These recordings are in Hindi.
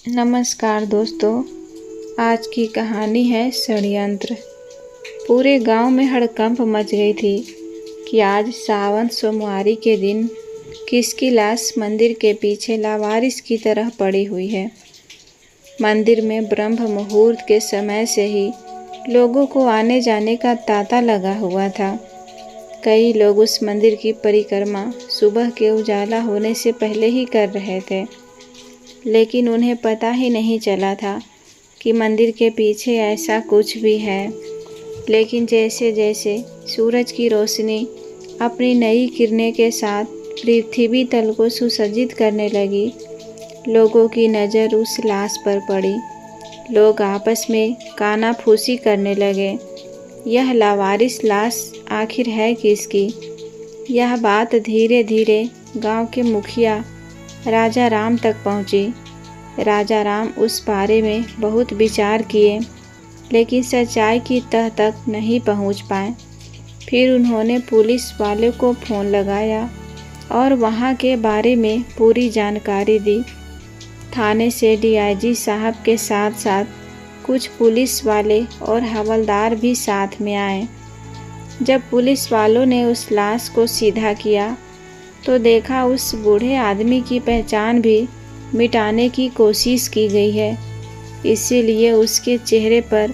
नमस्कार दोस्तों, आज की कहानी है षड्यंत्र। पूरे गांव में हड़कंप मच गई थी कि आज सावन सोमवारी के दिन किसकी लाश मंदिर के पीछे लावारिस की तरह पड़ी हुई है। मंदिर में ब्रह्म मुहूर्त के समय से ही लोगों को आने जाने का तांता लगा हुआ था। कई लोग उस मंदिर की परिक्रमा सुबह के उजाला होने से पहले ही कर रहे थे, लेकिन उन्हें पता ही नहीं चला था कि मंदिर के पीछे ऐसा कुछ भी है। लेकिन जैसे जैसे सूरज की रोशनी अपनी नई किरणें के साथ पृथ्वी तल को सुसज्जित करने लगी, लोगों की नज़र उस लाश पर पड़ी। लोग आपस में कानाफूसी करने लगे, यह लावारिस लाश आखिर है किसकी। यह बात धीरे धीरे गांव के मुखिया राजा राम तक पहुंची। राजा राम उस बारे में बहुत विचार किए, लेकिन सच्चाई की तह तक नहीं पहुंच पाए। फिर उन्होंने पुलिस वाले को फ़ोन लगाया और वहां के बारे में पूरी जानकारी दी। थाने से डीआईजी साहब के साथ साथ कुछ पुलिस वाले और हवलदार भी साथ में आए। जब पुलिस वालों ने उस लाश को सीधा किया तो देखा उस बूढ़े आदमी की पहचान भी मिटाने की कोशिश की गई है। इसीलिए उसके चेहरे पर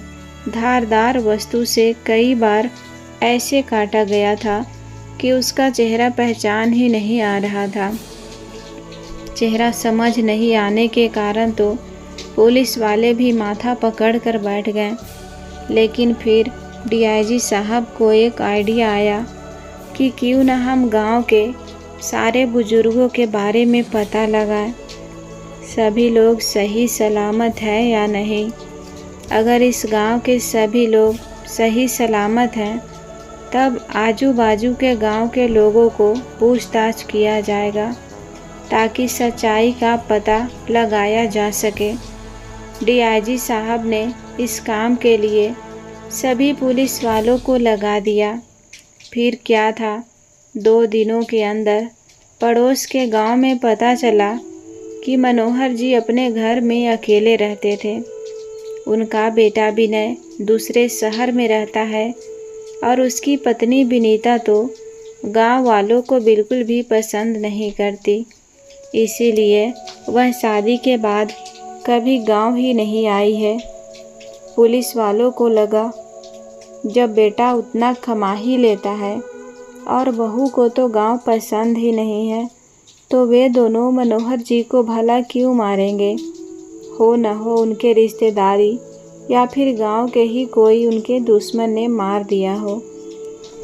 धारदार वस्तु से कई बार ऐसे काटा गया था कि उसका चेहरा पहचान ही नहीं आ रहा था। चेहरा समझ नहीं आने के कारण तो पुलिस वाले भी माथा पकड़ कर बैठ गए। लेकिन फिर डीआईजी साहब को एक आइडिया आया कि क्यों न हम गांव के सारे बुजुर्गों के बारे में पता लगाएं, सभी लोग सही सलामत है या नहीं। अगर इस गांव के सभी लोग सही सलामत हैं, तब आजू बाजू के गांव के लोगों को पूछताछ किया जाएगा ताकि सच्चाई का पता लगाया जा सके। डीआईजी साहब ने इस काम के लिए सभी पुलिस वालों को लगा दिया। फिर क्या था, 2 दिनों के अंदर पड़ोस के गांव में पता चला कि मनोहर जी अपने घर में अकेले रहते थे। उनका बेटा विनय दूसरे शहर में रहता है और उसकी पत्नी विनीता तो गांव वालों को बिल्कुल भी पसंद नहीं करती। इसीलिए वह शादी के बाद कभी गांव ही नहीं आई है। पुलिस वालों को लगा जब बेटा उतना कमा ही लेता है और बहू को तो गांव पसंद ही नहीं है, तो वे दोनों मनोहर जी को भला क्यों मारेंगे। हो न हो उनके रिश्तेदारी या फिर गांव के ही कोई उनके दुश्मन ने मार दिया हो।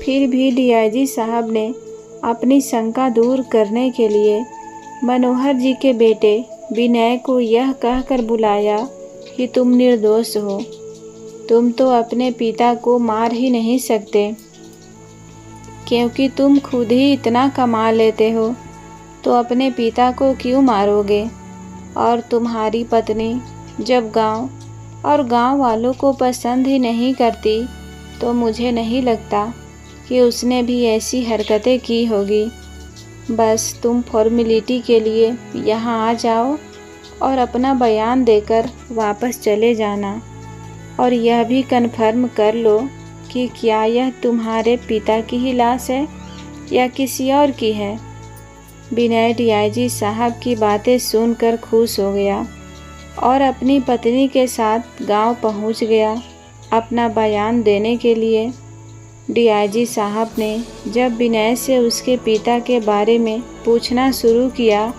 फिर भी डीआईजी साहब ने अपनी शंका दूर करने के लिए मनोहर जी के बेटे विनय को यह कहकर बुलाया कि तुम निर्दोष हो, तुम तो अपने पिता को मार ही नहीं सकते, क्योंकि तुम खुद ही इतना कमा लेते हो, तो अपने पिता को क्यों मारोगे। और तुम्हारी पत्नी जब गांव और गांव वालों को पसंद ही नहीं करती, तो मुझे नहीं लगता कि उसने भी ऐसी हरकतें की होगी। बस तुम फॉर्मेलिटी के लिए यहाँ आ जाओ और अपना बयान देकर वापस चले जाना, और यह भी कन्फर्म कर लो कि क्या यह तुम्हारे पिता की ही लाश है या किसी और की है। विनय डीआईजी साहब की बातें सुनकर खुश हो गया और अपनी पत्नी के साथ गांव पहुंच गया अपना बयान देने के लिए। डीआईजी साहब ने जब विनय से उसके पिता के बारे में पूछना शुरू किया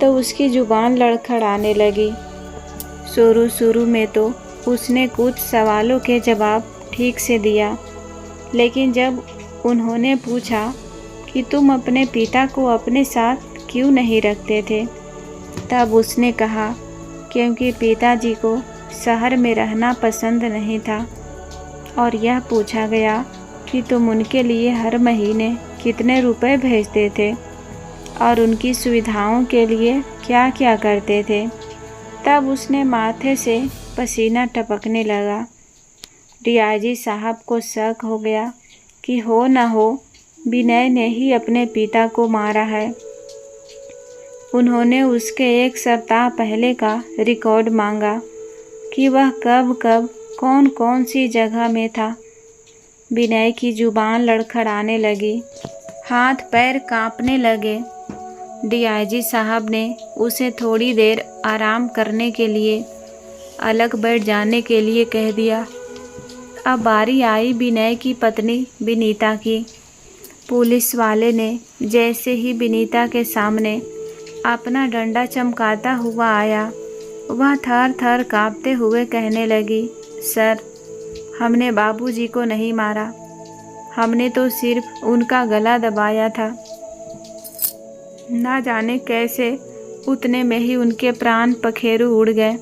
तो उसकी जुबान लड़खड़ाने लगी। शुरू में तो उसने कुछ सवालों के जवाब ठीक से दिया, लेकिन जब उन्होंने पूछा कि तुम अपने पिता को अपने साथ क्यों नहीं रखते थे, तब उसने कहा क्योंकि पिताजी को शहर में रहना पसंद नहीं था। और यह पूछा गया कि तुम उनके लिए हर महीने कितने रुपए भेजते थे और उनकी सुविधाओं के लिए क्या क्या करते थे, तब उसने माथे से पसीना टपकने लगा। डीआईजी साहब को शक हो गया कि हो न हो विनय ने ही अपने पिता को मारा है। उन्होंने उसके एक सप्ताह पहले का रिकॉर्ड मांगा कि वह कब कब कौन कौन सी जगह में था। विनय की जुबान लड़खड़ाने लगी, हाथ पैर कांपने लगे। डीआईजी साहब ने उसे थोड़ी देर आराम करने के लिए अलग बैठ जाने के लिए कह दिया। अब बारी आई विनय की पत्नी विनीता की। पुलिस वाले ने जैसे ही विनीता के सामने अपना डंडा चमकाता हुआ आया, वह थर थर कांपते हुए कहने लगी, सर, हमने बाबूजी को नहीं मारा, हमने तो सिर्फ उनका गला दबाया था। ना जाने कैसे उतने में ही उनके प्राण पखेरु उड़ गए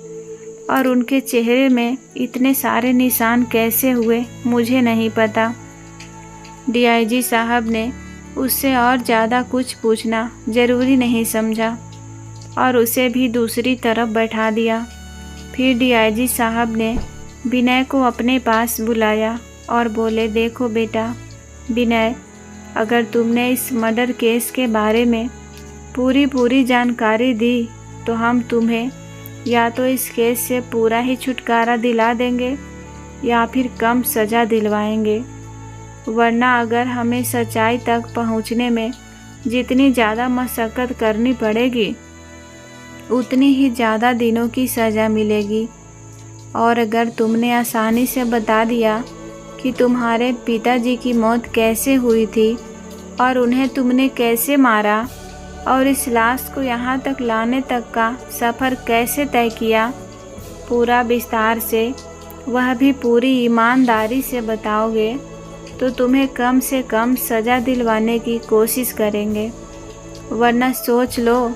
और उनके चेहरे में इतने सारे निशान कैसे हुए मुझे नहीं पता। डीआईजी साहब ने उससे और ज़्यादा कुछ पूछना ज़रूरी नहीं समझा और उसे भी दूसरी तरफ बैठा दिया। फिर डीआईजी साहब ने विनय को अपने पास बुलाया और बोले, देखो बेटा विनय, अगर तुमने इस मर्डर केस के बारे में पूरी जानकारी दी तो हम तुम्हें या तो इस केस से पूरा ही छुटकारा दिला देंगे या फिर कम सज़ा दिलवाएंगे, वरना अगर हमें सच्चाई तक पहुंचने में जितनी ज़्यादा मशक्क़त करनी पड़ेगी उतनी ही ज़्यादा दिनों की सज़ा मिलेगी। और अगर तुमने आसानी से बता दिया कि तुम्हारे पिताजी की मौत कैसे हुई थी और उन्हें तुमने कैसे मारा और इस लाश को यहाँ तक लाने तक का सफ़र कैसे तय किया, पूरा विस्तार से, वह भी पूरी ईमानदारी से बताओगे तो तुम्हें कम से कम सज़ा दिलवाने की कोशिश करेंगे, वरना सोच लो,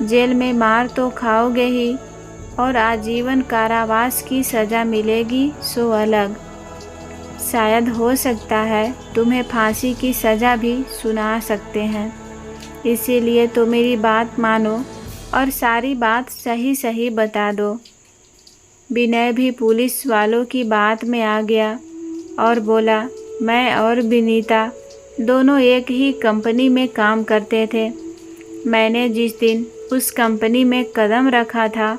जेल में मार तो खाओगे ही और आजीवन कारावास की सज़ा मिलेगी सो अलग। शायद हो सकता है तुम्हें फांसी की सज़ा भी सुना सकते हैं। इसीलिए तो मेरी बात मानो और सारी बात सही सही बता दो। विनय भी पुलिस वालों की बात में आ गया और बोला, मैं और विनीता दोनों एक ही कंपनी में काम करते थे। मैंने जिस दिन उस कंपनी में कदम रखा था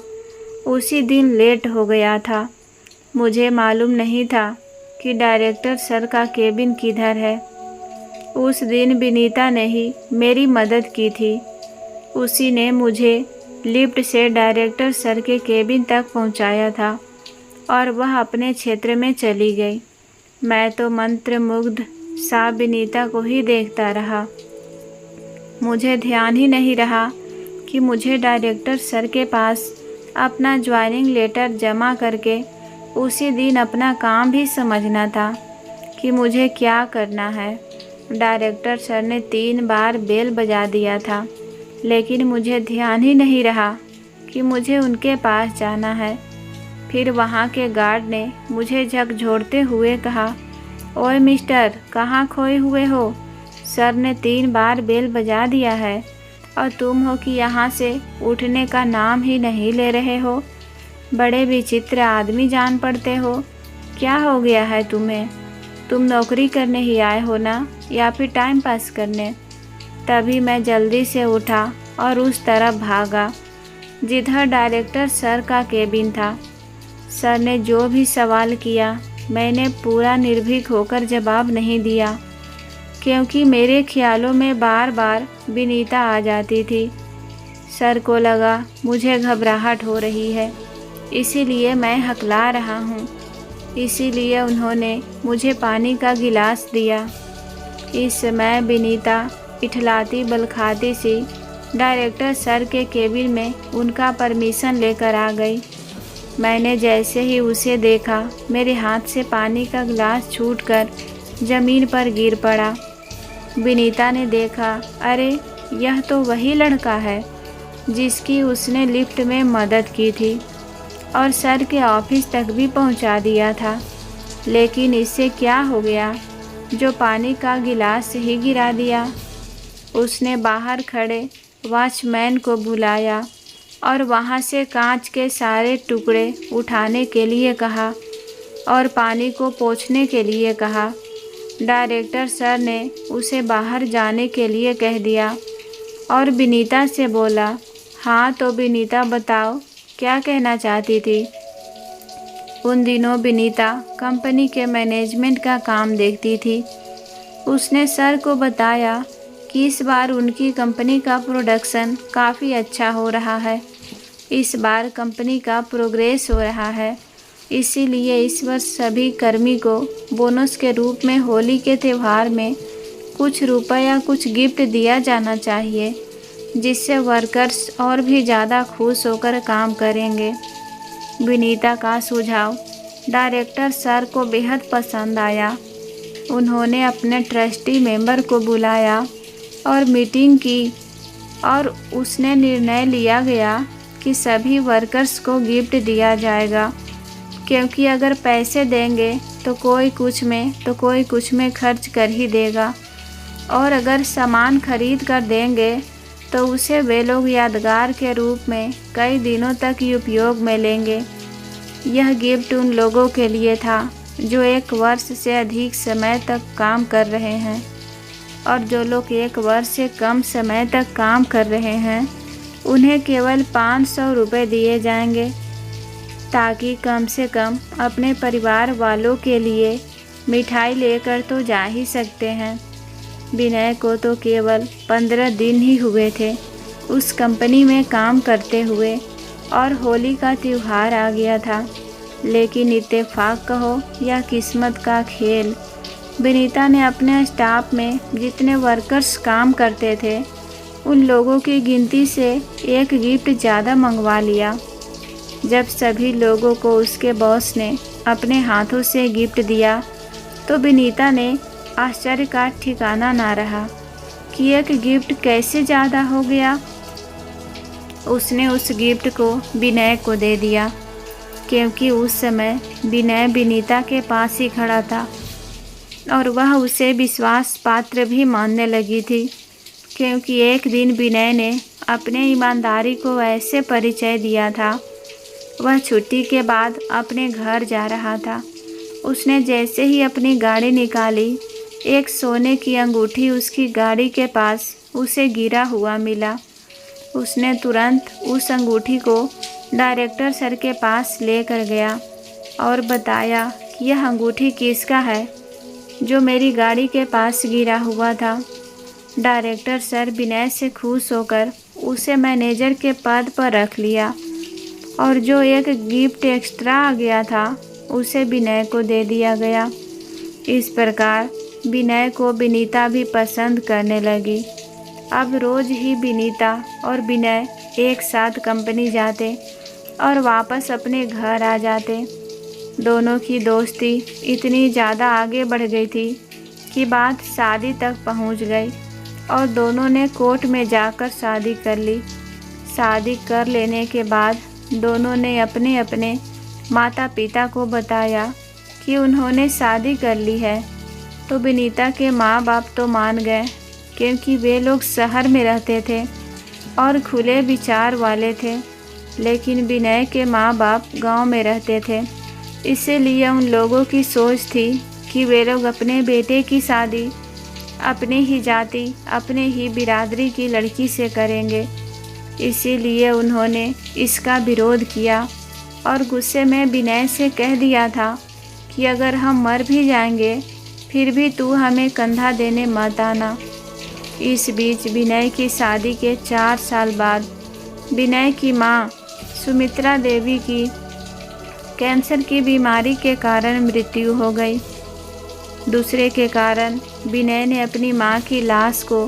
उसी दिन लेट हो गया था। मुझे मालूम नहीं था कि डायरेक्टर सर का केबिन किधर है। उस दिन विनीता ने ही मेरी मदद की थी। उसी ने मुझे लिफ्ट से डायरेक्टर सर के केबिन तक पहुंचाया था और वह अपने क्षेत्र में चली गई। मैं तो मंत्रमुग्ध सा विनीता को ही देखता रहा। मुझे ध्यान ही नहीं रहा कि मुझे डायरेक्टर सर के पास अपना ज्वाइनिंग लेटर जमा करके उसी दिन अपना काम भी समझना था कि मुझे क्या करना है। डायरेक्टर सर ने 3 बार बेल बजा दिया था, लेकिन मुझे ध्यान ही नहीं रहा कि मुझे उनके पास जाना है। फिर वहाँ के गार्ड ने मुझे झकझोरते हुए कहा, ओए मिस्टर, कहाँ खोए हुए हो? सर ने 3 बार बेल बजा दिया है और तुम हो कि यहाँ से उठने का नाम ही नहीं ले रहे हो। बड़े विचित्र आदमी जान पड़ते हो। क्या हो गया है तुम्हें? तुम नौकरी करने ही आए हो ना, या फिर टाइम पास करने? तभी मैं जल्दी से उठा और उस तरफ भागा जिधर डायरेक्टर सर का केबिन था। सर ने जो भी सवाल किया मैंने पूरा निर्भीक होकर जवाब नहीं दिया, क्योंकि मेरे ख्यालों में बार बार विनीता आ जाती थी। सर को लगा मुझे घबराहट हो रही है, इसीलिए मैं हकला रहा हूँ। इसीलिए उन्होंने मुझे पानी का गिलास दिया। इस समय विनीता इठलाती बलखाती सी डायरेक्टर सर के केबिन में उनका परमिशन लेकर आ गई। मैंने जैसे ही उसे देखा, मेरे हाथ से पानी का गिलास छूटकर ज़मीन पर गिर पड़ा। विनीता ने देखा, अरे यह तो वही लड़का है जिसकी उसने लिफ्ट में मदद की थी और सर के ऑफिस तक भी पहुंचा दिया था। लेकिन इससे क्या हो गया जो पानी का गिलास ही गिरा दिया? उसने बाहर खड़े वॉचमैन को बुलाया और वहां से कांच के सारे टुकड़े उठाने के लिए कहा और पानी को पोंछने के लिए कहा। डायरेक्टर सर ने उसे बाहर जाने के लिए कह दिया और विनीता से बोला, हाँ तो विनीता बताओ, क्या कहना चाहती थी? उन दिनों विनीता कंपनी के मैनेजमेंट का काम देखती थी। उसने सर को बताया कि इस बार उनकी कंपनी का प्रोडक्शन काफ़ी अच्छा हो रहा है। इस बार कंपनी का प्रोग्रेस हो रहा है, इसीलिए इस वर्ष सभी कर्मी को बोनस के रूप में होली के त्यौहार में कुछ रुपए या कुछ गिफ्ट दिया जाना चाहिए, जिससे वर्कर्स और भी ज़्यादा खुश होकर काम करेंगे। विनीता का सुझाव डायरेक्टर सर को बेहद पसंद आया। उन्होंने अपने ट्रस्टी मेंबर को बुलाया और मीटिंग की और उसने निर्णय लिया गया कि सभी वर्कर्स को गिफ्ट दिया जाएगा, क्योंकि अगर पैसे देंगे तो कोई कुछ में खर्च कर ही देगा, और अगर सामान खरीद कर देंगे तो उसे वे लोग यादगार के रूप में कई दिनों तक उपयोग में लेंगे। यह गिफ्ट उन लोगों के लिए था जो 1 वर्ष से अधिक समय तक काम कर रहे हैं, और जो लोग 1 वर्ष से कम समय तक काम कर रहे हैं उन्हें केवल 500 रुपये दिए जाएंगे, ताकि कम से कम अपने परिवार वालों के लिए मिठाई लेकर तो जा ही सकते हैं। विनय को तो केवल 15 दिन ही हुए थे उस कंपनी में काम करते हुए, और होली का त्यौहार आ गया था। लेकिन इत्तेफाक कहो या किस्मत का खेल, विनीता ने अपने स्टाफ में जितने वर्कर्स काम करते थे उन लोगों की गिनती से 1 गिफ्ट ज़्यादा मंगवा लिया। जब सभी लोगों को उसके बॉस ने अपने हाथों से गिफ्ट दिया तो विनीता ने आश्चर्य का ठिकाना ना रहा कि 1 गिफ्ट कैसे ज़्यादा हो गया। उसने उस गिफ्ट को विनय को दे दिया, क्योंकि उस समय विनय विनीता के पास ही खड़ा था और वह उसे विश्वास पात्र भी मानने लगी थी, क्योंकि एक दिन विनय ने अपने ईमानदारी को ऐसे परिचय दिया था। वह छुट्टी के बाद अपने घर जा रहा था। उसने जैसे ही अपनी गाड़ी निकाली, एक सोने की अंगूठी उसकी गाड़ी के पास उसे गिरा हुआ मिला। उसने तुरंत उस अंगूठी को डायरेक्टर सर के पास लेकर गया और बताया कि यह अंगूठी किसका है जो मेरी गाड़ी के पास गिरा हुआ था। डायरेक्टर सर विनय से खुश होकर उसे मैनेजर के पद पर रख लिया, और जो 1 गिफ्ट एक्स्ट्रा आ गया था उसे विनय को दे दिया गया। इस प्रकार विनय को विनीता भी पसंद करने लगी। अब रोज़ ही विनीता और विनय एक साथ कंपनी जाते और वापस अपने घर आ जाते। दोनों की दोस्ती इतनी ज़्यादा आगे बढ़ गई थी कि बात शादी तक पहुंच गई, और दोनों ने कोर्ट में जाकर शादी कर ली। शादी कर लेने के बाद दोनों ने अपने अपने माता पिता को बताया कि उन्होंने शादी कर ली है। तो विनीता के माँ बाप तो मान गए, क्योंकि वे लोग शहर में रहते थे और खुले विचार वाले थे। लेकिन विनय के माँ बाप गांव में रहते थे, इसीलिए उन लोगों की सोच थी कि वे लोग अपने बेटे की शादी अपने ही जाति, अपने ही बिरादरी की लड़की से करेंगे। इसीलिए उन्होंने इसका विरोध किया और गुस्से में विनय से कह दिया था कि अगर हम मर भी जाएंगे फिर भी तू हमें कंधा देने मत आना। इस बीच विनय की शादी के 4 साल बाद विनय की माँ सुमित्रा देवी की कैंसर की बीमारी के कारण मृत्यु हो गई। दूसरे के कारण विनय ने अपनी माँ की लाश को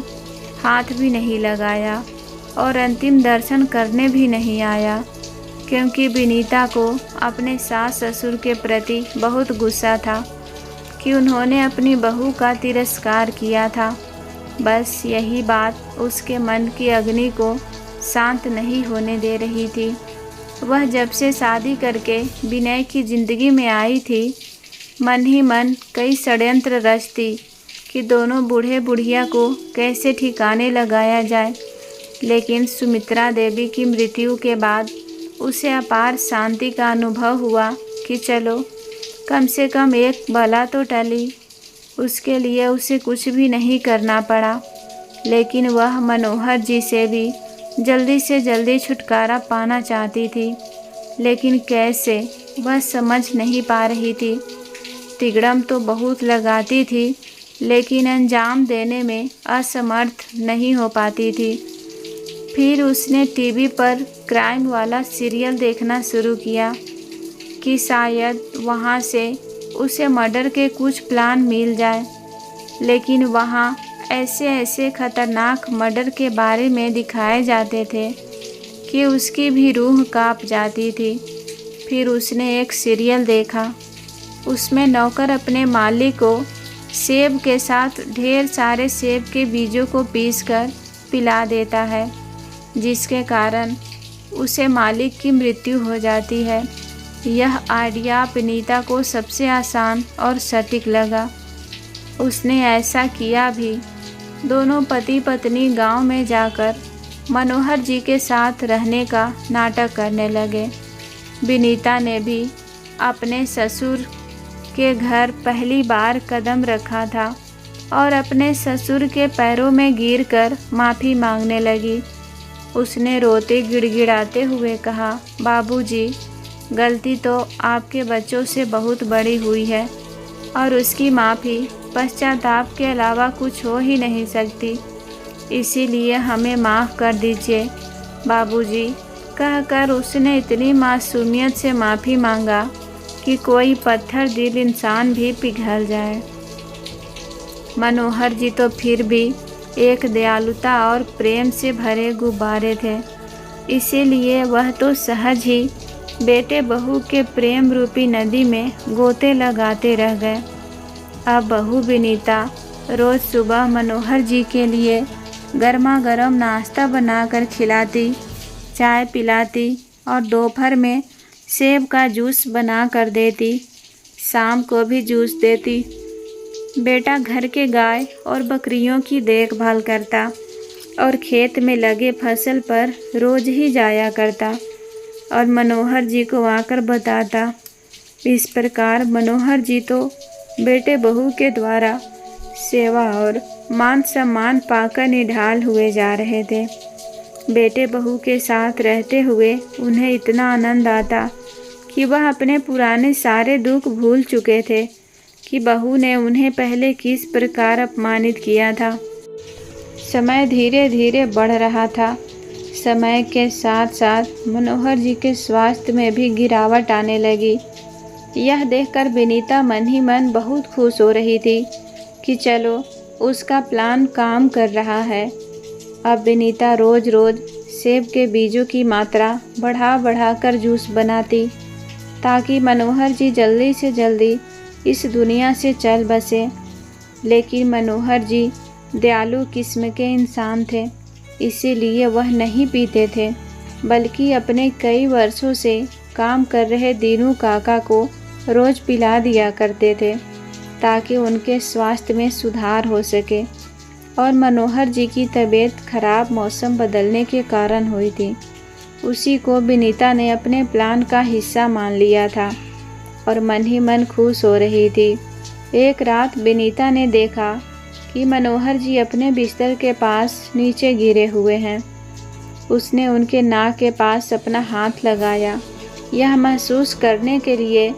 हाथ भी नहीं लगाया और अंतिम दर्शन करने भी नहीं आया, क्योंकि विनीता को अपने सास ससुर के प्रति बहुत गुस्सा था कि उन्होंने अपनी बहू का तिरस्कार किया था। बस यही बात उसके मन की अग्नि को शांत नहीं होने दे रही थी। वह जब से शादी करके विनय की ज़िंदगी में आई थी, मन ही मन कई षड्यंत्र रचती कि दोनों बूढ़े बुढ़िया को कैसे ठिकाने लगाया जाए। लेकिन सुमित्रा देवी की मृत्यु के बाद उसे अपार शांति का अनुभव हुआ कि चलो कम से कम एक बला तो टली। उसके लिए उसे कुछ भी नहीं करना पड़ा। लेकिन वह मनोहर जी से भी जल्दी से जल्दी छुटकारा पाना चाहती थी, लेकिन कैसे वह समझ नहीं पा रही थी। तिगड़म तो बहुत लगाती थी, लेकिन अंजाम देने में असमर्थ नहीं हो पाती थी। फिर उसने टीवी पर क्राइम वाला सीरियल देखना शुरू किया कि शायद वहाँ से उसे मर्डर के कुछ प्लान मिल जाए, लेकिन वहाँ ऐसे ऐसे खतरनाक मर्डर के बारे में दिखाए जाते थे कि उसकी भी रूह कांप जाती थी। फिर उसने एक सीरियल देखा। उसमें नौकर अपने मालिक को सेब के साथ ढेर सारे सेब के बीजों को पीसकर पिला देता है, जिसके कारण उसे मालिक की मृत्यु हो जाती है। यह आइडिया विनीता को सबसे आसान और सटीक लगा। उसने ऐसा किया भी। दोनों पति पत्नी गांव में जाकर मनोहर जी के साथ रहने का नाटक करने लगे। विनीता ने भी अपने ससुर के घर पहली बार कदम रखा था और अपने ससुर के पैरों में गिरकर माफ़ी मांगने लगी। उसने रोते गिड़गिड़ाते हुए कहा, बाबूजी, गलती तो आपके बच्चों से बहुत बड़ी हुई है और उसकी माफ़ी पश्चाताप के अलावा कुछ हो ही नहीं सकती। इसीलिए हमें माफ़ कर दीजिए बाबूजी। कहकर उसने इतनी मासूमियत से माफ़ी मांगा कि कोई पत्थर दिल इंसान भी पिघल जाए। मनोहर जी तो फिर भी एक दयालुता और प्रेम से भरे गुब्बारे थे, इसीलिए वह तो सहज ही बेटे बहू के प्रेम रूपी नदी में गोते लगाते रह गए। अब बहू विनीता रोज़ सुबह मनोहर जी के लिए गर्मा गर्म नाश्ता बनाकर खिलाती, चाय पिलाती और दोपहर में सेब का जूस बना कर देती। शाम को भी जूस देती। बेटा घर के गाय और बकरियों की देखभाल करता और खेत में लगे फसल पर रोज़ ही जाया करता और मनोहर जी को आकर बताता। इस प्रकार मनोहर जी तो बेटे बहू के द्वारा सेवा और मान सम्मान पाकर निढाल हुए जा रहे थे। बेटे बहू के साथ रहते हुए उन्हें इतना आनंद आता कि वह अपने पुराने सारे दुख भूल चुके थे कि बहू ने उन्हें पहले किस प्रकार अपमानित किया था। समय धीरे धीरे बढ़ रहा था। समय के साथ साथ मनोहर जी के स्वास्थ्य में भी गिरावट आने लगी। यह देखकर विनीता मन ही मन बहुत खुश हो रही थी कि चलो उसका प्लान काम कर रहा है। अब विनीता रोज़ रोज़ सेब के बीजों की मात्रा बढ़ा कर जूस बनाती ताकि मनोहर जी जल्दी से जल्दी इस दुनिया से चल बसे। लेकिन मनोहर जी दयालु किस्म के इंसान थे, इसीलिए वह नहीं पीते थे, बल्कि अपने कई वर्षों से काम कर रहे दीनू काका को रोज़ पिला दिया करते थे ताकि उनके स्वास्थ्य में सुधार हो सके। और मनोहर जी की तबीयत खराब मौसम बदलने के कारण हुई थी। उसी को विनीता ने अपने प्लान का हिस्सा मान लिया था और मन ही मन खुश हो रही थी। एक रात विनीता ने देखा कि मनोहर जी अपने बिस्तर के पास नीचे गिरे हुए हैं। उसने उनके नाक के पास अपना हाथ लगाया, यह महसूस करने के लिए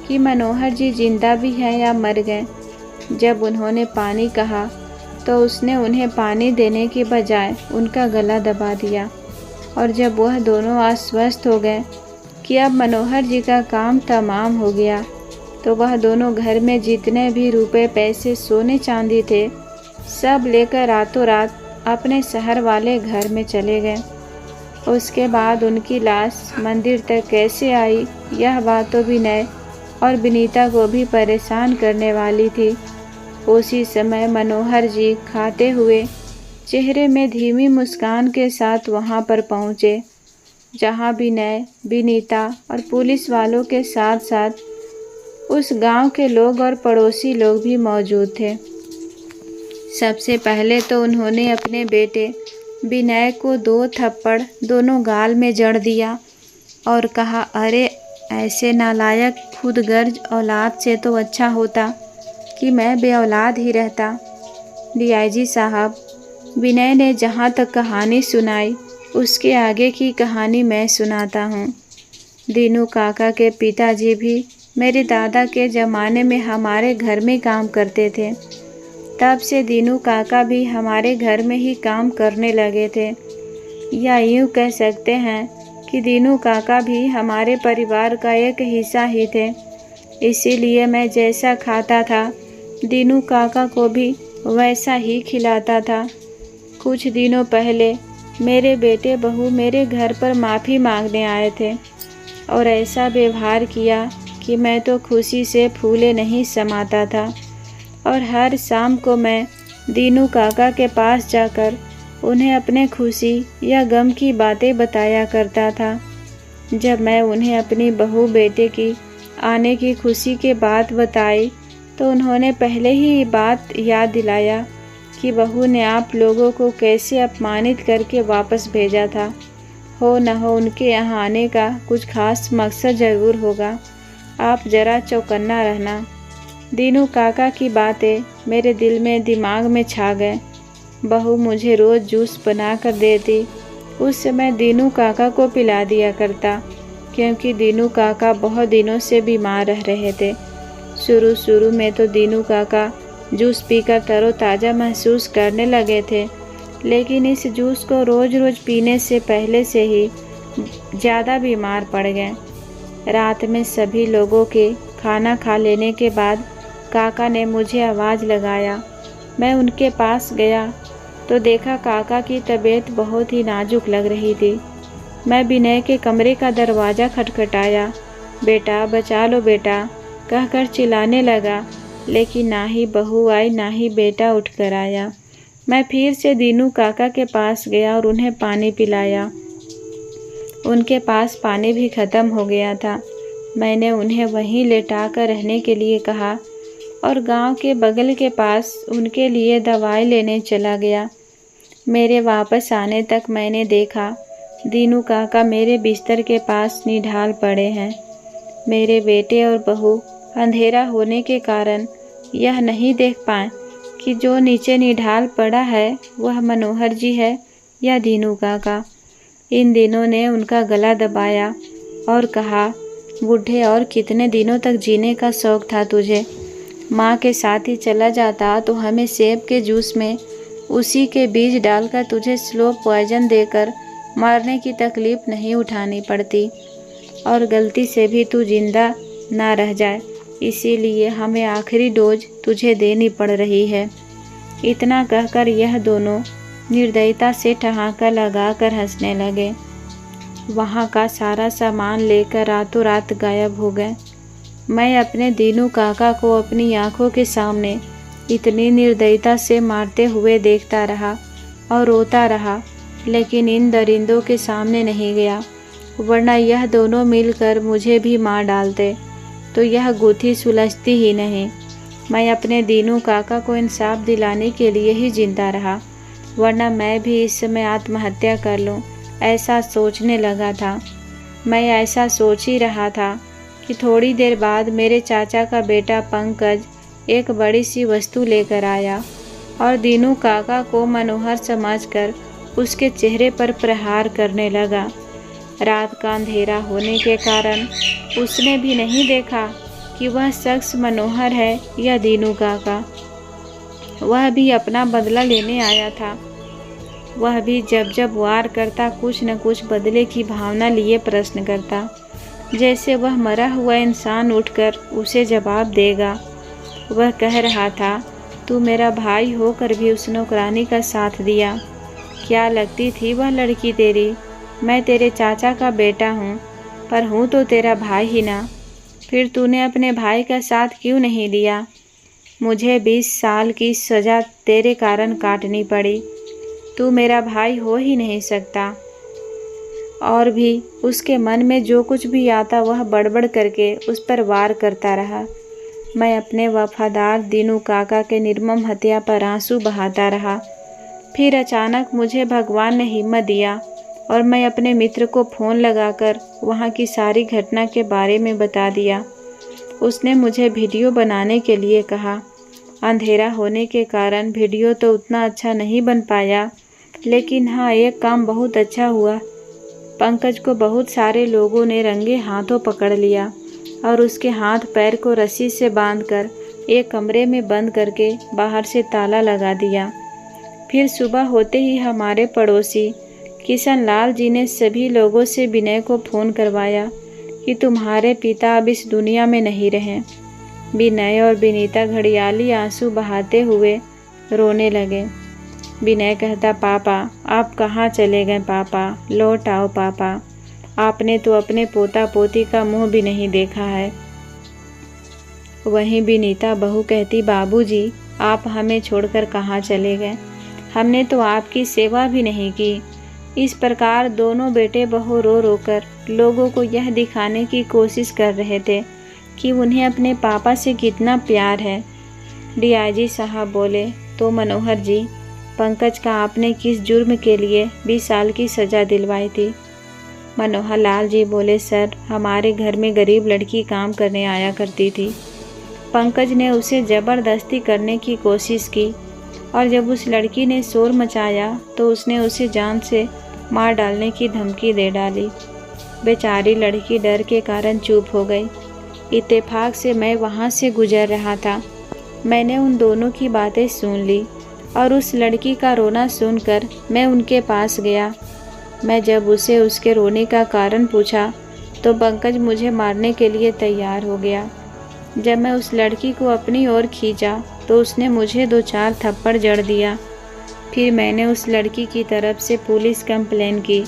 कि मनोहर जी जिंदा भी हैं या मर गए। जब उन्होंने पानी कहा तो उसने उन्हें पानी देने के बजाय उनका गला दबा दिया। और जब वह दोनों आश्वस्त हो गए कि अब मनोहर जी का काम तमाम हो गया, तो वह दोनों घर में जितने भी रुपए पैसे सोने चांदी थे सब लेकर रातों रात अपने शहर वाले घर में चले गए। उसके बाद उनकी लाश मंदिर तक कैसे आई, यह बात तो विनय और विनीता को भी परेशान करने वाली थी। उसी समय मनोहर जी खाते हुए चेहरे में धीमी मुस्कान के साथ वहां पर पहुंचे, जहां विनय, विनीता और पुलिस वालों के साथ साथ उस गांव के लोग और पड़ोसी लोग भी मौजूद थे। सबसे पहले तो उन्होंने अपने बेटे विनय को 2 थप्पड़ दोनों गाल में जड़ दिया और कहा, अरे ऐसे नालायक खुदगर्ज औलाद से तो अच्छा होता कि मैं बेऔलाद ही रहता। डीआईजी साहब, विनय ने जहाँ तक कहानी सुनाई उसके आगे की कहानी मैं सुनाता हूँ। दीनू काका के पिताजी भी मेरे दादा के ज़माने में हमारे घर में काम करते थे। तब से दीनू काका भी हमारे घर में ही काम करने लगे थे, या यूँ कह सकते हैं कि दीनू काका भी हमारे परिवार का एक हिस्सा ही थे। इसीलिए मैं जैसा खाता था दीनू काका को भी वैसा ही खिलाता था। कुछ दिनों पहले मेरे बेटे बहू मेरे घर पर माफ़ी मांगने आए थे और ऐसा व्यवहार किया कि मैं तो खुशी से फूले नहीं समाता था। और हर शाम को मैं दीनू काका के पास जाकर उन्हें अपने खुशी या गम की बातें बताया करता था। जब मैं उन्हें अपनी बहू बेटे की आने की खुशी के बात बताई तो उन्होंने पहले ही ये बात याद दिलाया कि बहू ने आप लोगों को कैसे अपमानित करके वापस भेजा था। हो न हो उनके यहाँ आने का कुछ खास मकसद ज़रूर होगा, आप ज़रा चौकन्ना रहना। दीनू काका की बातें मेरे दिल में दिमाग में छा गए। बहू मुझे रोज़ जूस बना कर देती। उस समय दीनू काका को पिला दिया करता, क्योंकि दीनू काका बहुत दिनों से बीमार रह रहे थे। शुरू में तो दीनू काका जूस पीकर तरोताज़ा महसूस करने लगे थे, लेकिन इस जूस को रोज़ पीने से पहले से ही ज़्यादा बीमार पड़ गए। रात में सभी लोगों के खाना खा लेने के बाद काका ने मुझे आवाज़ लगाया। मैं उनके पास गया तो देखा काका की तबीयत बहुत ही नाजुक लग रही थी। मैं विनय के कमरे का दरवाज़ा खटखटाया। बेटा बचा लो बेटा कहकर चिल्लाने लगा, लेकिन ना ही बहू आई ना ही बेटा उठकर आया। मैं फिर से दीनू काका के पास गया और उन्हें पानी पिलाया। उनके पास पानी भी ख़त्म हो गया था। मैंने उन्हें वहीं लेटा कर रहने के लिए कहा और गांव के बगल के पास उनके लिए दवाई लेने चला गया। मेरे वापस आने तक मैंने देखा दीनू काका मेरे बिस्तर के पास निढाल पड़े हैं। मेरे बेटे और बहू अंधेरा होने के कारण यह नहीं देख पाए कि जो नीचे निढाल पड़ा है वह मनोहर जी है या दीनू काका। इन दिनों ने उनका गला दबाया और कहा, बूढ़े और कितने दिनों तक जीने का शौक़ था तुझे? माँ के साथ ही चला जाता तो हमें सेब के जूस में उसी के बीज डालकर तुझे स्लो पॉइजन देकर मारने की तकलीफ़ नहीं उठानी पड़ती और गलती से भी तू जिंदा ना रह जाए, इसीलिए हमें आखिरी डोज तुझे देनी पड़ रही है। इतना कहकर यह दोनों निर्दयता से ठहाका लगाकर हंसने लगे। वहाँ का सारा सामान लेकर रातों रात गायब हो गए। मैं अपने दीनू काका को अपनी आंखों के सामने इतनी निर्दयता से मारते हुए देखता रहा और रोता रहा, लेकिन इन दरिंदों के सामने नहीं गया, वरना यह दोनों मिलकर मुझे भी मार डालते तो यह गुत्थी सुलझती ही नहीं। मैं अपने दीनू काका को इंसाफ दिलाने के लिए ही जिंदा रहा, वरना मैं भी इस समय आत्महत्या कर लूं, ऐसा सोचने लगा था। मैं ऐसा सोच ही रहा था कि थोड़ी देर बाद मेरे चाचा का बेटा पंकज एक बड़ी सी वस्तु लेकर आया और दीनू काका को मनोहर समझकर उसके चेहरे पर प्रहार करने लगा। रात का अंधेरा होने के कारण उसने भी नहीं देखा कि वह शख्स मनोहर है या दीनू काका। वह भी अपना बदला लेने आया था। वह भी जब वार करता कुछ न कुछ बदले की भावना लिए प्रश्न करता, जैसे वह मरा हुआ इंसान उठकर उसे जवाब देगा। वह कह रहा था, तू मेरा भाई होकर भी उस नौकरानी का साथ दिया। क्या लगती थी वह लड़की तेरी? मैं तेरे चाचा का बेटा हूँ, पर हूँ तो तेरा भाई ही ना। फिर तूने अपने भाई का साथ क्यों नहीं दिया? मुझे 20 साल की सज़ा तेरे कारण काटनी पड़ी। तू मेरा भाई हो ही नहीं सकता। और भी उसके मन में जो कुछ भी आता वह बड़बड़ करके उस पर वार करता रहा। मैं अपने वफादार दीनू काका के निर्मम हत्या पर आंसू बहाता रहा। फिर अचानक मुझे भगवान ने हिम्मत दिया और मैं अपने मित्र को फ़ोन लगाकर वहाँ की सारी घटना के बारे में बता दिया। उसने मुझे वीडियो बनाने के लिए कहा। अंधेरा होने के कारण वीडियो तो उतना अच्छा नहीं बन पाया, लेकिन हाँ, एक काम बहुत अच्छा हुआ। पंकज को बहुत सारे लोगों ने रंगे हाथों पकड़ लिया और उसके हाथ पैर को रस्सी से बांधकर एक कमरे में बंद करके बाहर से ताला लगा दिया। फिर सुबह होते ही हमारे पड़ोसी किशन लाल जी ने सभी लोगों से विनय को फ़ोन करवाया कि तुम्हारे पिता अब इस दुनिया में नहीं रहे। विनय और विनीता घड़ियाली आंसू बहाते हुए रोने लगे। विनय कहता, पापा आप कहाँ चले गए पापा, लौट आओ पापा, आपने तो अपने पोता पोती का मुंह भी नहीं देखा है। वहीं विनीता बहू कहती, बाबूजी आप हमें छोड़कर कहाँ चले गए, हमने तो आपकी सेवा भी नहीं की। इस प्रकार दोनों बेटे बहू रो रो कर लोगों को यह दिखाने की कोशिश कर रहे थे कि उन्हें अपने पापा से कितना प्यार है। डीआईजी साहब बोले, तो मनोहर जी, पंकज का आपने किस जुर्म के लिए 20 साल की सज़ा दिलवाई थी? मनोहर लाल जी बोले, सर हमारे घर में गरीब लड़की काम करने आया करती थी। पंकज ने उसे ज़बरदस्ती करने की कोशिश की और जब उस लड़की ने शोर मचाया तो उसने उसे जान से मार डालने की धमकी दे डाली। बेचारी लड़की डर के कारण चुप हो गई। इत्तेफाक से मैं वहाँ से गुजर रहा था। मैंने उन दोनों की बातें सुन ली और उस लड़की का रोना सुनकर मैं उनके पास गया। मैं जब उसे उसके रोने का कारण पूछा तो पंकज मुझे मारने के लिए तैयार हो गया। जब मैं उस लड़की को अपनी ओर खींचा तो उसने मुझे 2-4 थप्पड़ जड़ दिया। फिर मैंने उस लड़की की तरफ से पुलिस कंप्लेन की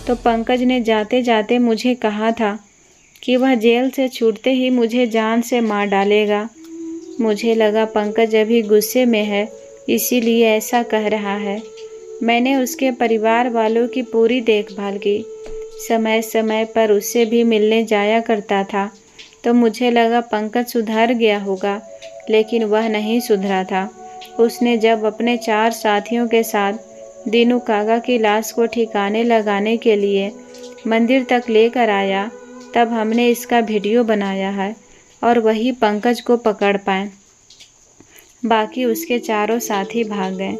तो पंकज ने जाते जाते मुझे कहा था कि वह जेल से छूटते ही मुझे जान से मार डालेगा। मुझे लगा पंकज अभी गुस्से में है, इसीलिए ऐसा कह रहा है। मैंने उसके परिवार वालों की पूरी देखभाल की, समय समय पर उससे भी मिलने जाया करता था, तो मुझे लगा पंकज सुधर गया होगा, लेकिन वह नहीं सुधरा था। उसने जब अपने 4 साथियों के साथ दीनू काका की लाश को ठिकाने लगाने के लिए मंदिर तक लेकर आया, तब हमने इसका वीडियो बनाया है और वही पंकज को पकड़ पाए। बाकी उसके चारों साथी भाग गए।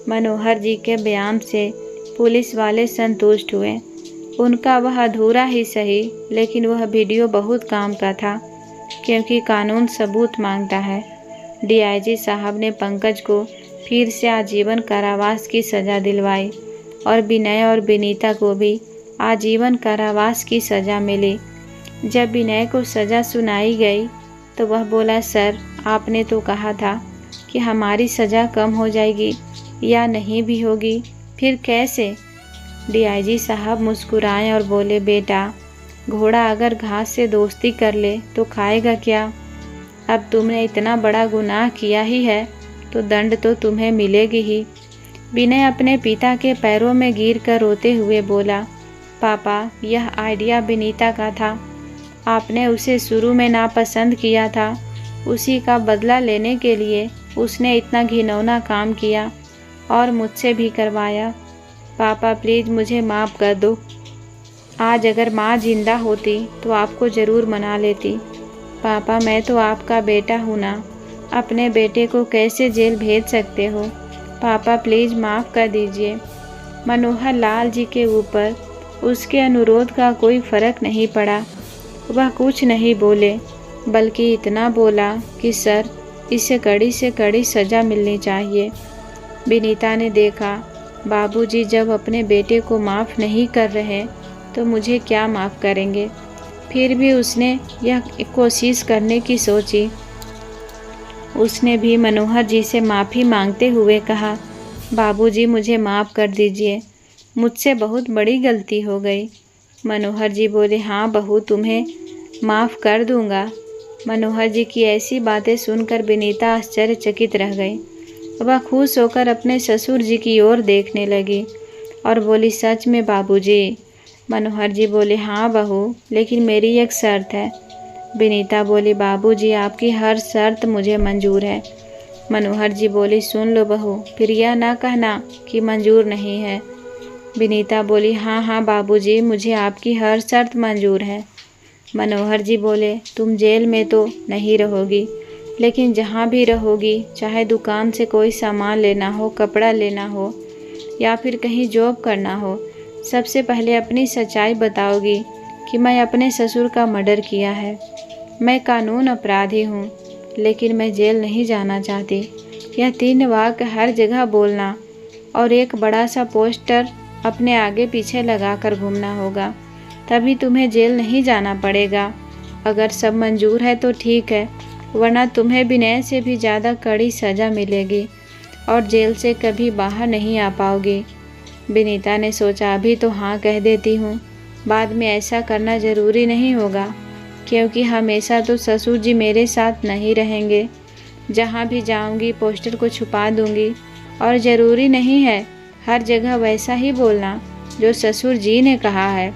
मनोहर जी के बयान से पुलिस वाले संतुष्ट हुए। उनका वह अधूरा ही सही, लेकिन वह वीडियो बहुत काम का था, क्योंकि कानून सबूत मांगता है। डीआईजी साहब ने पंकज को फिर से आजीवन कारावास की सज़ा दिलवाई और विनय और विनीता को भी आजीवन कारावास की सज़ा मिली। जब विनय को सज़ा सुनाई गई तो वह बोला, सर आपने तो कहा था कि हमारी सज़ा कम हो जाएगी या नहीं भी होगी, फिर कैसे? डीआईजी साहब मुस्कुराए और बोले, बेटा घोड़ा अगर घास से दोस्ती कर ले तो खाएगा क्या? अब तुमने इतना बड़ा गुनाह किया ही है तो दंड तो तुम्हें मिलेगी ही। विनय अपने पिता के पैरों में गिर कर रोते हुए बोला, पापा यह आइडिया विनीता का था। आपने उसे शुरू में नापसंद किया था, उसी का बदला लेने के लिए उसने इतना घिनौना काम किया और मुझसे भी करवाया। पापा प्लीज़ मुझे माफ़ कर दो। आज अगर माँ जिंदा होती तो आपको ज़रूर मना लेती। पापा मैं तो आपका बेटा हूँ ना, अपने बेटे को कैसे जेल भेज सकते हो? पापा प्लीज़ माफ़ कर दीजिए। मनोहर लाल जी के ऊपर उसके अनुरोध का कोई फ़र्क नहीं पड़ा। वह कुछ नहीं बोले, बल्कि इतना बोला कि सर इसे कड़ी से कड़ी सज़ा मिलनी चाहिए। विनीता ने देखा बाबूजी जब अपने बेटे को माफ़ नहीं कर रहे तो मुझे क्या माफ़ करेंगे। फिर भी उसने यह कोशिश करने की सोची। उसने भी मनोहर जी से माफ़ी मांगते हुए कहा, बाबूजी मुझे माफ़ कर दीजिए, मुझसे बहुत बड़ी गलती हो गई। मनोहर जी बोले, हाँ बहू तुम्हें माफ़ कर दूँगा। मनोहर जी की ऐसी बातें सुनकर विनीता आश्चर्यचकित रह गई। वह खुश होकर अपने ससुर जी की ओर देखने लगी और बोली, सच में बाबूजी? मनोहर जी बोले, हाँ बहू, लेकिन मेरी एक शर्त है। विनीता बोली, बाबूजी आपकी हर शर्त मुझे मंजूर है। मनोहर जी बोली, सुन लो बहू, फिर यह ना कहना कि मंजूर नहीं है। विनीता बोली, हाँ हाँ बाबूजी, मुझे आपकी हर शर्त मंजूर है। मनोहर जी बोले, तुम जेल में तो नहीं रहोगी, लेकिन जहाँ भी रहोगी, चाहे दुकान से कोई सामान लेना हो, कपड़ा लेना हो, या फिर कहीं जॉब करना हो, सबसे पहले अपनी सच्चाई बताओगी कि मैं अपने ससुर का मर्डर किया है। मैं कानून अपराधी हूँ, लेकिन मैं जेल नहीं जाना चाहती। यह 3 वाक्य हर जगह बोलना और एक बड़ा सा पोस्टर अपने आगे पीछे लगाकर घूमना होगा, तभी तुम्हें जेल नहीं जाना पड़ेगा। अगर सब मंजूर है तो ठीक है, वरना तुम्हें विनय से भी ज़्यादा कड़ी सज़ा मिलेगी और जेल से कभी बाहर नहीं आ पाओगी। विनीता ने सोचा, अभी तो हाँ कह देती हूँ, बाद में ऐसा करना ज़रूरी नहीं होगा, क्योंकि हमेशा तो ससुर जी मेरे साथ नहीं रहेंगे। जहाँ भी जाऊँगी पोस्टर को छुपा दूँगी, और ज़रूरी नहीं है हर जगह वैसा ही बोलना जो ससुर जी ने कहा है।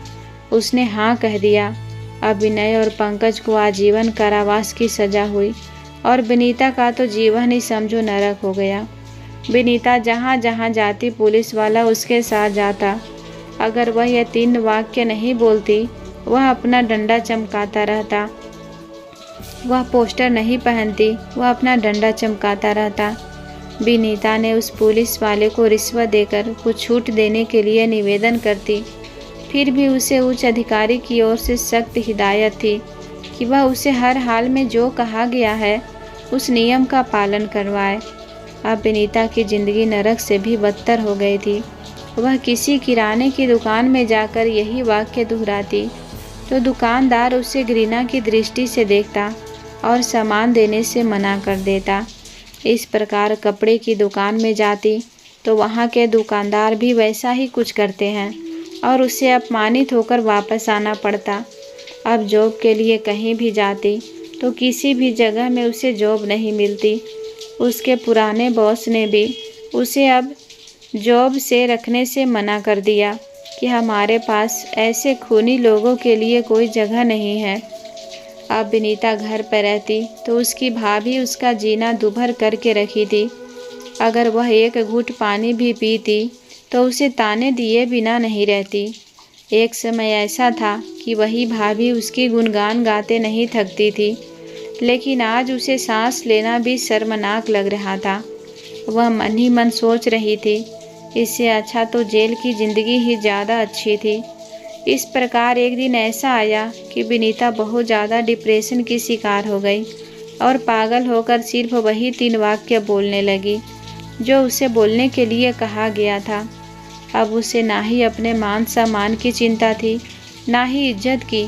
उसने हाँ कह दिया। अब विनय और पंकज को आजीवन कारावास की सज़ा हुई और विनीता का तो जीवन ही समझो नरक हो गया। विनीता जहाँ जहाँ जाती पुलिस वाला उसके साथ जाता। अगर वह यह 3 वाक्य नहीं बोलती, वह अपना डंडा चमकाता रहता। वह पोस्टर नहीं पहनती, वह अपना डंडा चमकाता रहता। विनीता ने उस पुलिस वाले को रिश्वत देकर कुछ छूट देने के लिए निवेदन करती, फिर भी उसे उच्च अधिकारी की ओर से सख्त हिदायत थी कि वह उसे हर हाल में जो कहा गया है उस नियम का पालन करवाए। अब विनीता की जिंदगी नरक से भी बदतर हो गई थी। वह किसी किराने की दुकान में जाकर यही वाक्य दोहराती तो दुकानदार उसे घृणा की दृष्टि से देखता और सामान देने से मना कर देता। इस प्रकार कपड़े की दुकान में जाती तो वहाँ के दुकानदार भी वैसा ही कुछ करते हैं और उससे अपमानित होकर वापस आना पड़ता। अब जॉब के लिए कहीं भी जाती तो किसी भी जगह में उसे जॉब नहीं मिलती। उसके पुराने बॉस ने भी उसे अब जॉब से रखने से मना कर दिया कि हमारे पास ऐसे खूनी लोगों के लिए कोई जगह नहीं है। अब विनीता घर पर रहती तो उसकी भाभी उसका जीना दुभर करके रखी थी। अगर वह एक घूंट पानी भी पीती तो उसे ताने दिए बिना नहीं रहती। एक समय ऐसा था कि वही भाभी उसकी गुणगान गाते नहीं थकती थी, लेकिन आज उसे सांस लेना भी शर्मनाक लग रहा था। वह मन ही मन सोच रही थी, इससे अच्छा तो जेल की ज़िंदगी ही ज़्यादा अच्छी थी। इस प्रकार एक दिन ऐसा आया कि विनीता बहुत ज़्यादा डिप्रेशन की शिकार हो गई और पागल होकर सिर्फ वही 3 वाक्य बोलने लगी जो उसे बोलने के लिए कहा गया था। अब उसे ना ही अपने मान सम्मान की चिंता थी, ना ही इज्जत की।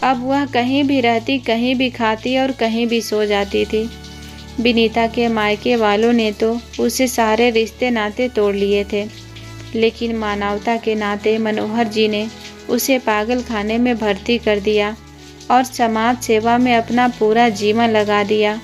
अब वह कहीं भी रहती, कहीं भी खाती और कहीं भी सो जाती थी। विनीता के मायके वालों ने तो उसे सारे रिश्ते नाते तोड़ लिए थे, लेकिन मानवता के नाते मनोहर जी ने उसे पागल खाने में भर्ती कर दिया और समाज सेवा में अपना पूरा जीवन लगा दिया।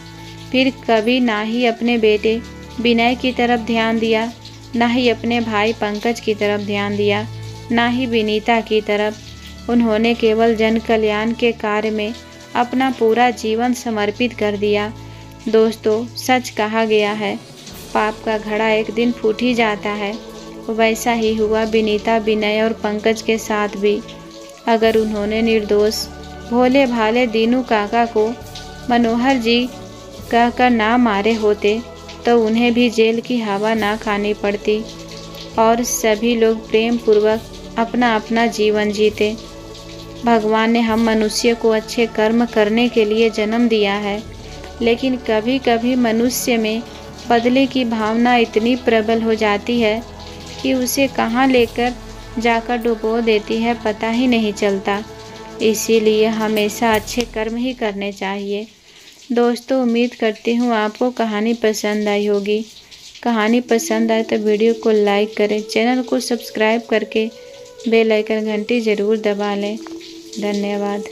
फिर कभी ना ही अपने बेटे विनय की तरफ ध्यान दिया, ना ही अपने भाई पंकज की तरफ ध्यान दिया, ना ही विनीता की तरफ। उन्होंने केवल जन कल्याण के कार्य में अपना पूरा जीवन समर्पित कर दिया। दोस्तों, सच कहा गया है, पाप का घड़ा एक दिन फूट ही जाता है। वैसा ही हुआ विनीता, विनय और पंकज के साथ भी। अगर उन्होंने निर्दोष भोले भाले दीनू काका को मनोहर जी कहकर ना मारे होते तो उन्हें भी जेल की हवा ना खानी पड़ती और सभी लोग प्रेम पूर्वक अपना अपना जीवन जीते। भगवान ने हम मनुष्य को अच्छे कर्म करने के लिए जन्म दिया है, लेकिन कभी कभी मनुष्य में बदले की भावना इतनी प्रबल हो जाती है कि उसे कहाँ लेकर जाकर डुबो देती है, पता ही नहीं चलता। इसीलिए हमेशा अच्छे कर्म ही करने चाहिए। दोस्तों, उम्मीद करती हूँ आपको कहानी पसंद आई होगी। कहानी पसंद आए तो वीडियो को लाइक करें, चैनल को सब्सक्राइब करके बेल आइकन घंटी ज़रूर दबा लें। धन्यवाद।